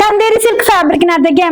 Chanderi silk ഫാബ്രിക്കിനകത്തേക്ക്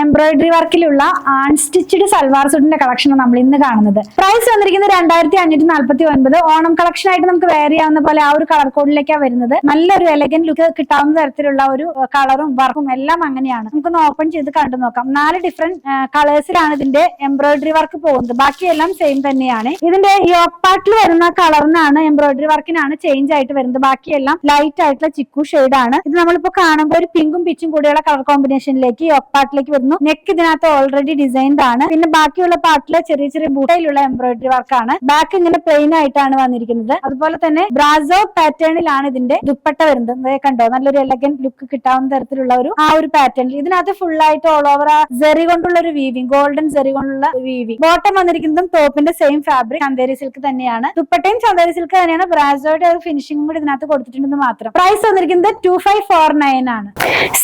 embroidery വർക്കിലുള്ള unstitched salwar സൂട്ടിന്റെ കളക്ഷൻ നമ്മൾ ഇന്ന് കാണുന്നത്. പ്രൈസ് വന്നിരിക്കുന്നത് 2549. ഓണം കളക്ഷൻ ആയിട്ട് നമുക്ക് വേറെ ആവുന്ന പോലെ ആ ഒരു കളർ കോഡിലേക്കാണ് വരുന്നത്. നല്ലൊരു എലഗന്റ് ലുക്ക് കിട്ടാവുന്ന തരത്തിലുള്ള ഒരു കളറും വർക്കും എല്ലാം അങ്ങനെയാണ്. നമുക്കൊന്ന് ഓപ്പൺ ചെയ്ത് കണ്ടു നോക്കാം. 4 ഡിഫറെന്റ് കളേഴ്സിലാണ് ഇതിന്റെ എംബ്രോയിഡറി വർക്ക് പോകുന്നത്. ബാക്കിയെല്ലാം സെയിം തന്നെയാണ്. ഇതിന്റെ യോക്ക് പാർട്ടിൽ വരുന്ന കളറിനാണ് എംബ്രോയിഡറി വർക്കിനാണ് ചേഞ്ച് ആയിട്ട് വരുന്നത്. ബാക്കിയെല്ലാം ലൈറ്റ് ആയിട്ടുള്ള ചിക്കു ഷെയ്ഡ് ആണ്. ഇത് നമ്മളിപ്പോ കാണുമ്പോൾ ഒരു പിങ്കും പിച്ചും കൂടിയുള്ള കളർ കോമ്പിനേഷനിലേക്ക് യോക്ക് പാർട്ടിലേക്ക് വരുന്നു. നെക്ക് ഇതിനകത്ത് ഓൾറെഡി ഡിസൈൻഡ് ആണ്. പിന്നെ ബാക്കിയുള്ള പാർട്ടിലെ ചെറിയ ചെറിയ ബൂട്ടയിലുള്ള എംബ്രോയിഡറി വർക്കാണ്. ബാക്ക് ഇങ്ങനെ പ്ലെയിൻ ആയിട്ടാണ് വന്നിരിക്കുന്നത്. അതുപോലെ തന്നെ ബ്രാസോ പാറ്റേണിലാണ് ഇതിന്റെ ദുപ്പട്ട വരുന്നത്. കണ്ടോ, നല്ലൊരു എലഗന്റ് ലുക്ക് കിട്ടാവുന്ന തരത്തിലുള്ള ഒരു പാറ്റേണിൽ ഇതിനകത്ത് ഫുൾ ആയിട്ട് ഓൾ ഓവർ ജെറി കൊണ്ടുള്ള ഒരു വീവിംഗ്, ഗോൾഡൻ ജെറി കൊണ്ടുള്ള വീവിംഗ്. ബോട്ടം വന്നിരിക്കുന്നതും ടോപ്പിന്റെ സെയിം ഫാബ്രിക് ചന്തേരി സിൽക്ക് തന്നെയാണ്. ദുപ്പട്ടയും ചന്തേരി സിൽക്ക് തന്നെയാണ്. ബ്രാസോയുടെ ഒരു ഫിനിഷിംഗും കൂടി ഇതിനകത്ത് കൊടുത്തിട്ടുണ്ടെന്ന് മാത്രം. പ്രൈസ് വന്നിരിക്കുന്നത് 2549 ആണ്.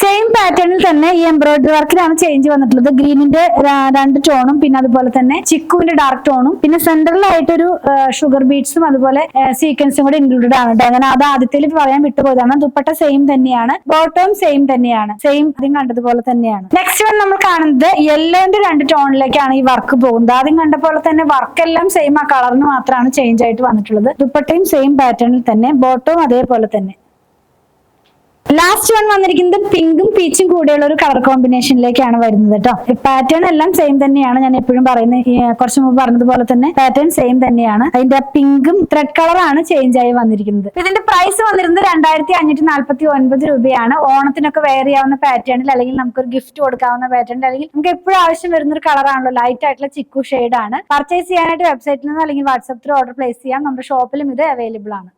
സെയിം പാറ്റേണിൽ തന്നെ ഈ എംബ്രോയിഡറി വർക്കിലാണ് ചേഞ്ച് വന്നിട്ടുള്ളത്. ഗ്രീനിന്റെ 2 ടോണും പിന്നെ അതുപോലെ തന്നെ ചിക്കുവിന്റെ ഡാർക്ക് ടോണും പിന്നെ സെൻട്രലായിട്ടൊരു ഷുഗർ ബീഡ്സും അതുപോലെ സീക്വൻസും കൂടെ ഇൻക്ലൂഡഡ് ആണ് കേട്ടോ. അങ്ങനെ അത് ആദ്യത്തിൽ പറയാൻ വിട്ടുപോയതാണ്. ദുപ്പട്ട സെയിം തന്നെയാണ്. ബോട്ടവും സെയിം തന്നെയാണ്. സെയിം ആദ്യം കണ്ടതുപോലെ തന്നെയാണ്. നെക്സ്റ്റ് വൺ നമ്മൾ കാണുന്നത് യെല്ലോന്റെ 2 ടോണിലേക്കാണ് ഈ വർക്ക് പോകുന്നത്. ആദ്യം കണ്ട പോലെ തന്നെ വർക്ക് എല്ലാം സെയിം, ആ കളറിന് മാത്രമാണ് ചേഞ്ച് ആയിട്ട് വന്നിട്ടുള്ളത്. ദുപ്പട്ടയും സെയിം പാറ്റേണിൽ തന്നെ, ബോട്ടവും അതേപോലെ തന്നെ. ലാസ്റ്റ് വൺ വന്നിരിക്കുന്നത് പിങ്കും പീച്ചും കൂടിയുള്ള ഒരു കളർ കോമ്പിനേഷനിലേക്കാണ് വരുന്നത് കേട്ടോ. പാറ്റേൺ എല്ലാം സെയിം തന്നെയാണ്. ഞാൻ എപ്പോഴും പറയുന്നത്, കുറച്ച് മുമ്പ് പറഞ്ഞതുപോലെ തന്നെ പാറ്റേൺ സെയിം തന്നെയാണ്. അതിന്റെ പിങ്കും ത്രെഡ് കളറാണ് ചേഞ്ച് ആയി വന്നിരിക്കുന്നത്. ഇതിന്റെ പ്രൈസ് വന്നിരുന്നത് 2549 രൂപയാണ്. ഓണത്തിനൊക്കെ വെയർ ചെയ്യാവുന്ന പാറ്റേണിൽ, അല്ലെങ്കിൽ നമുക്കൊരു ഗിഫ്റ്റ് കൊടുക്കാവുന്ന പാറ്റേണിൽ, അല്ലെങ്കിൽ നമുക്ക് എപ്പോഴും ആവശ്യം വരുന്ന ഒരു കളറാണല്ലോ. ലൈറ്റ് ആയിട്ടുള്ള ചിക്കു ഷെയ്ഡ് ആണ്. പർച്ചേസ് ചെയ്യാനായിട്ട് വെബ്സൈറ്റിൽ നിന്ന് അല്ലെങ്കിൽ വാട്സ്ആപ്പ് ത്രൂ ഓർഡർ പ്ലേസ് ചെയ്യാം. നമ്മുടെ ഷോപ്പിലും ഇത് അവൈലബിൾ ആണ്.